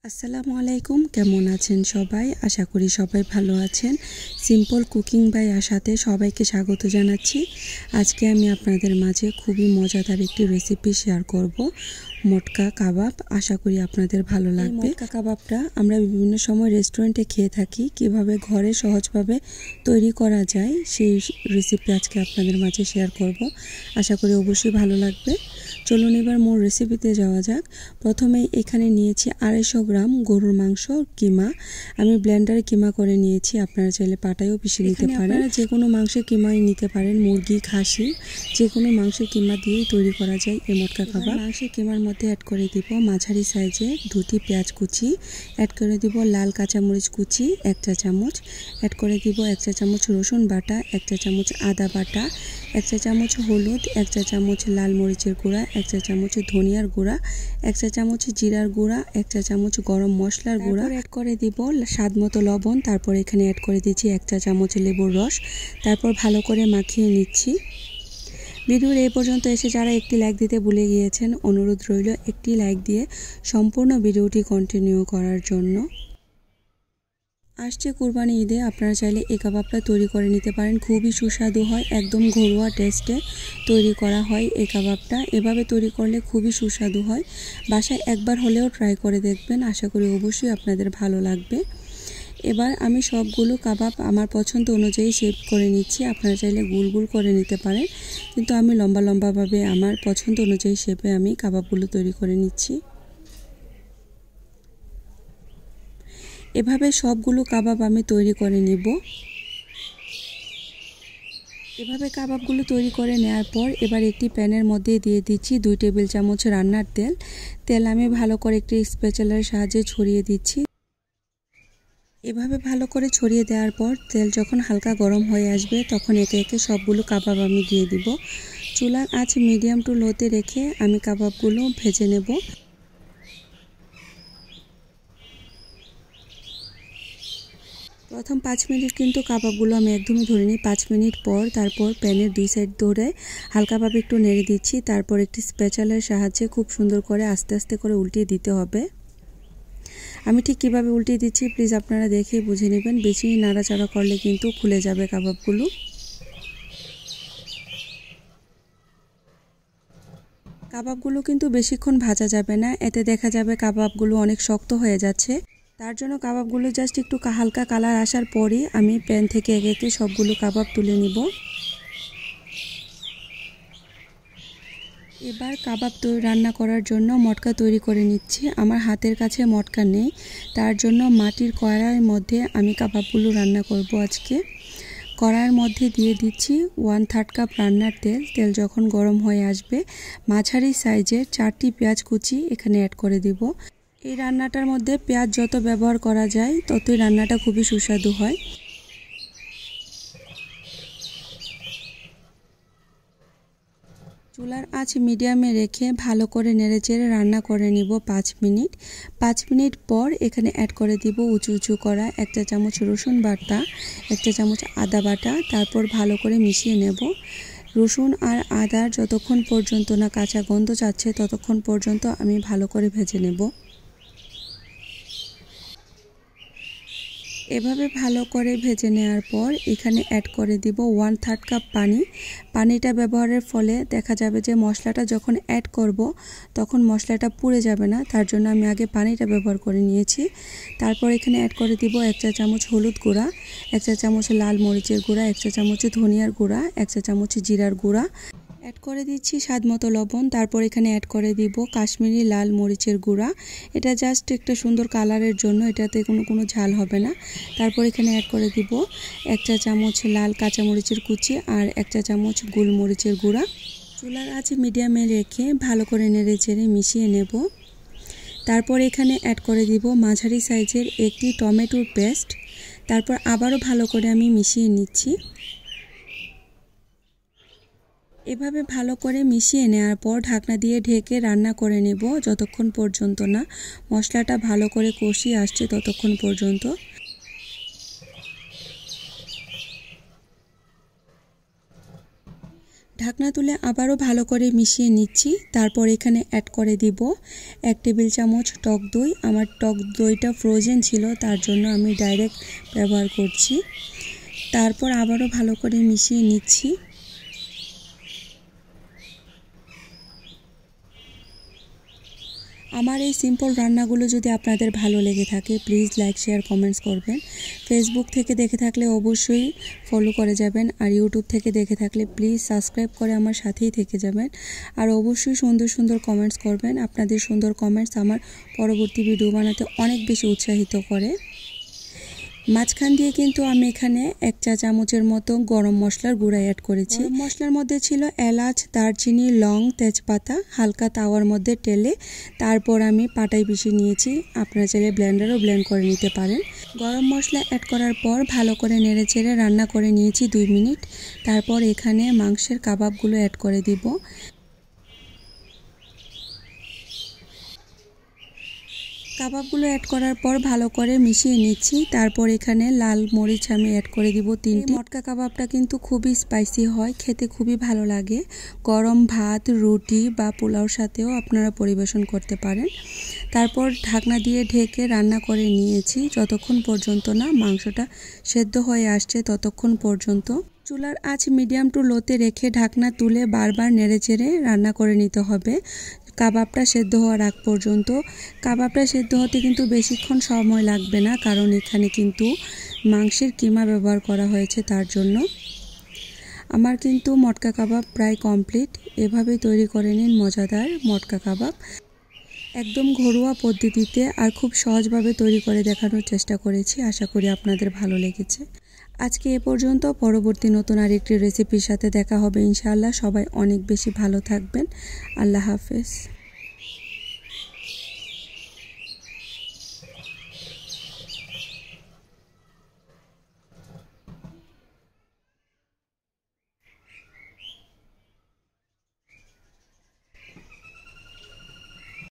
আসসালামু আলাইকুম, কেমন আছেন সবাই? আশা করি সবাই ভালো আছেন। সিম্পল কুকিং বাই আশাতে সবাইকে স্বাগত জানাচ্ছি। আজকে আমি আপনাদের মাঝে খুবই মজাদার একটি রেসিপি শেয়ার করব, মটকা কাবাব। আশা করি আপনাদের ভালো লাগবে। মটকা কাবাবটা আমরা বিভিন্ন সময় রেস্টুরেন্টে খেয়ে থাকি, কিভাবে ঘরে সহজভাবে তৈরি করা যায় সেই রেসিপি আজকে আপনাদের মাঝে শেয়ার করব। আশা করি অবশ্যই ভালো লাগবে। চলুন এবার মূল রেসিপিতে যাওয়া যাক। প্রথমেই এখানে নিয়েছি 250 গ্রাম গরুর মাংস কিমা। আমি ব্লেন্ডারে কিমা করে নিয়েছি, আপনারা চাইলে পাটায়ও পিষে নিতে পারেন। আপনারা যে কোনো মাংসের কিমাই নিতে পারেন, মুরগি, খাসি, যে কোনো মাংসের কিমা দিয়েই তৈরি করা যায় এই মটকা কাবাব। মাংসের কিমার মধ্যে অ্যাড করে দিব মাঝারি সাইজের 2টি পেঁয়াজ কুচি, অ্যাড করে দিব লাল কাঁচামরিচ কুচি 1 চা চামচ, অ্যাড করে দিব 1 চা চামচ রসুন বাটা, 1 চা চামচ আদা বাটা, 1 চা চামচ হলুদ, 1 চা চামচ লাল মরিচের গুঁড়া, 1 চা চামচ ধনিয়ার গুঁড়া, 1 চা চামচ জিরার গুঁড়া, 1 চা চামচ গরম মশলার গুঁড়া, অ্যাড করে দিব স্বাদ মতো লবণ। তারপর এখানে অ্যাড করে দিচ্ছি 1 চা চামচ লেবুর রস। তারপর ভালো করে মাখিয়ে নিচ্ছি। ভিডিওর এই পর্যন্ত এসে যারা একটি লাইক দিতে ভুলে গিয়েছেন, অনুরোধ রইল একটি লাইক দিয়ে সম্পূর্ণ ভিডিওটি কন্টিনিউ করার জন্য। আসছে কুরবানি ঈদে আপনারা চাইলে এই কাবাবটা তৈরি করে নিতে পারেন। খুবই সুস্বাদু হয়, একদম ঘরোয়া টেস্টে তৈরি করা হয় এই কাবাবটা। এভাবে তৈরি করলে খুবই সুস্বাদু হয়। বাসায় একবার হলেও ট্রাই করে দেখবেন, আশা করি অবশ্যই আপনাদের ভালো লাগবে। এবার আমি সবগুলো কাবাব আমার পছন্দ অনুযায়ী শেপ করে নিচ্ছি। আপনারা চাইলে গোল গোল করে নিতে পারেন, কিন্তু আমি লম্বা লম্বাভাবে আমার পছন্দ অনুযায়ী শেপে আমি কাবাবগুলো তৈরি করে নিচ্ছি। এভাবে সবগুলো কাবাব আমি তৈরি করে নিব। এভাবে কাবাবগুলো তৈরি করে নেওয়ার পর এবার একটি প্যানের মধ্যে দিয়ে দিচ্ছি 2 টেবিল চামচ রান্নার তেল। তেল আমি ভালো করে একটি স্প্যাচুলার সাহায্যে ছড়িয়ে দিচ্ছি। এভাবে ভালো করে ছড়িয়ে দেওয়ার পর তেল যখন হালকা গরম হয়ে আসবে তখন একে একে সবগুলো কাবাব আমি দিয়ে দিব। চুলার আঁচ মিডিয়াম টু লোতে রেখে আমি কাবাবগুলো ভেজে নেব। প্রথম 5 মিনিট কিন্তু কাবাবগুলো আমি একদমই ধরিনি। 5 মিনিট পর তারপর প্যানের 2 সাইড ধরে হালকাভাবে একটু নেড়ে দিচ্ছি। তারপর একটি স্প্যাচুলার সাহায্যে খুব সুন্দর করে আস্তে আস্তে করে উল্টিয়ে দিতে হবে। আমি ঠিক কিভাবে উল্টিয়ে দিচ্ছি প্লিজ আপনারা দেখে বুঝে নেবেন। বেশি নাড়াচাড়া করলে কিন্তু খুলে যাবে কাবাবগুলো। কাবাবগুলো কিন্তু বেশিক্ষণ ভাজা যাবে না, এতে দেখা যাবে কাবাবগুলো অনেক শক্ত হয়ে যাচ্ছে। তার জন্য কাবাবগুলো জাস্ট একটু হালকা কালার আসার পরই আমি প্যান থেকে একে একে সবগুলো কাবাব তুলে নিব। এবার কাবাব রান্না করার জন্য মটকা তৈরি করে নিচ্ছি। আমার হাতের কাছে মটকা নেই, তার জন্য মাটির কড়াইয়ের মধ্যে আমি কাবাবগুলো রান্না করব আজকে। কড়াইয়ের মধ্যে দিয়ে দিচ্ছি 1/3 কাপ রান্নার তেল। তেল যখন গরম হয়ে আসবে মাঝারি সাইজের 4টি পেঁয়াজ কুচি এখানে অ্যাড করে দিব। এই রান্নাটার মধ্যে পেঁয়াজ যত ব্যবহার করা যায় ততই রান্নাটা খুবই সুস্বাদু হয়। চুলার আঁচ মিডিয়ামে রেখে ভালো করে নেড়েচেড়ে রান্না করে নিব 5 মিনিট। 5 মিনিট পর এখানে অ্যাড করে দিব উঁচু উঁচু করা 1 চা চামচ রসুন বাটা, 1 চা চামচ আদা বাটা। তারপর ভালো করে মিশিয়ে নেব। রসুন আর আদার যতক্ষণ পর্যন্ত না কাঁচা গন্ধ যাচ্ছে ততক্ষণ পর্যন্ত আমি ভালো করে ভেজে নেব। এভাবে ভালো করে ভেজে নেওয়ার পর এখানে অ্যাড করে দিব 1/3 কাপ পানি। পানিটা ব্যবহারের ফলে দেখা যাবে যে মশলাটা যখন অ্যাড করব তখন মশলাটা পুড়ে যাবে না, তার জন্য আমি আগে পানিটা ব্যবহার করে নিয়েছি। তারপর এখানে অ্যাড করে দিব 1 চা চামচ হলুদ গুঁড়া, 1 চা চামচ লাল মরিচের গুঁড়া, 1 চা চামচ ধনিয়ার গুঁড়া, 1 চা চামচ জিরার গুঁড়া, অ্যাড করে দিচ্ছি স্বাদ মতো লবণ। তারপর এখানে অ্যাড করে দিব কাশ্মীরি লাল মরিচের গুঁড়া। এটা জাস্ট একটা সুন্দর কালারের জন্য, এটাতে কোনো ঝাল হবে না। তারপর এখানে অ্যাড করে দিব 1 চা চামচ লাল কাঁচামরিচের কুচি আর 1 চা চামচ গোলমরিচের গুঁড়া। চুলার আঁচ মিডিয়ামে রেখে ভালো করে নেড়ে চেড়ে মিশিয়ে নেব। তারপর এখানে অ্যাড করে দিব মাঝারি সাইজের একটি টমেটোর পেস্ট। তারপর আবারও ভালো করে আমি মিশিয়ে নিচ্ছি। এভাবে ভালো করে মিশিয়ে নেওয়ার পর ঢাকনা দিয়ে ঢেকে রান্না করে নেব যতক্ষণ পর্যন্ত না মশলাটা ভালো করে কষিয়ে আসছে ততক্ষণ পর্যন্ত। ঢাকনা তুলে আবারও ভালো করে মিশিয়ে নিচ্ছি। তারপর এখানে অ্যাড করে দিব 1 টেবিল চামচ টক দই। আমার টক দইটা ফ্রোজেন ছিল, তার জন্য আমি ডাইরেক্ট ব্যবহার করছি। তারপর আবারও ভালো করে মিশিয়ে নিচ্ছি। আমার এই সিম্পল রান্নাগুলো যদি আপনাদের ভালো লেগে থাকে প্লিজ লাইক শেয়ার কমেন্টস করবেন। ফেসবুক থেকে দেখে থাকলে অবশ্যই ফলো করে যাবেন, আর ইউটিউব থেকে দেখে থাকলে প্লিজ সাবস্ক্রাইব করে আমার সাথেই থেকে যাবেন। আর অবশ্যই সুন্দর সুন্দর কমেন্টস করবেন। আপনাদের সুন্দর কমেন্টস আমার পরবর্তী ভিডিও বানাতে অনেক বেশি উৎসাহিত করে। মাঝখান দিয়ে কিন্তু আমি এখানে 1 চা চামচের মতো গরম মশলার গুঁড়া অ্যাড করেছি। মশলার মধ্যে ছিল এলাচ, দারচিনি, লং, তেজপাতা হালকা তাওয়ার মধ্যে টেলে তারপর আমি পাটায় পিষে নিয়েছি। আপনারা চাইলে ব্লেন্ডারও ব্লেন্ড করে নিতে পারেন। গরম মশলা অ্যাড করার পর ভালো করে নেড়েচেড়ে রান্না করে নিয়েছি 2 মিনিট। তারপর এখানে মাংসের কাবাবগুলো অ্যাড করে দিব। কাবাবগুলো অ্যাড করার পর ভালো করে মিশিয়ে নিচ্ছি। তারপর এখানে লাল মরিচ আমি অ্যাড করে দিব 3টি। মটকা কাবাবটা কিন্তু খুবই স্পাইসি হয়, খেতে খুবই ভালো লাগে। গরম ভাত, রুটি বা পোলাওর সাথেও আপনারা পরিবেশন করতে পারেন। তারপর ঢাকনা দিয়ে ঢেকে রান্না করে নিয়েছি যতক্ষণ পর্যন্ত না মাংসটা সেদ্ধ হয়ে আসছে ততক্ষণ পর্যন্ত। চুলার আঁচ মিডিয়াম টু লোতে রেখে ঢাকনা তুলে বারবার নেড়েচেড়ে রান্না করে নিতে হবে কাবাবটা সেদ্ধ হওয়ার আগ পর্যন্ত। কাবাবটা সেদ্ধ হতে কিন্তু বেশিক্ষণ সময় লাগবে না, কারণ এখানে কিন্তু মাংসের কিমা ব্যবহার করা হয়েছে, তার জন্য। আমার কিন্তু মটকা কাবাব প্রায় কমপ্লিট। এভাবেই তৈরি করে নিন মজাদার মটকা কাবাব। একদম ঘরোয়া পদ্ধতিতে আর খুব সহজভাবে তৈরি করে দেখানোর চেষ্টা করেছি। আশা করি আপনাদের ভালো লেগেছে। আজকে এ পর্যন্ত। পরবর্তী নতুন আরেকটি রেসিপির সাথে দেখা হবে ইনশাআল্লাহ। সবাই অনেক বেশি ভালো থাকবেন। আল্লাহ হাফেজ।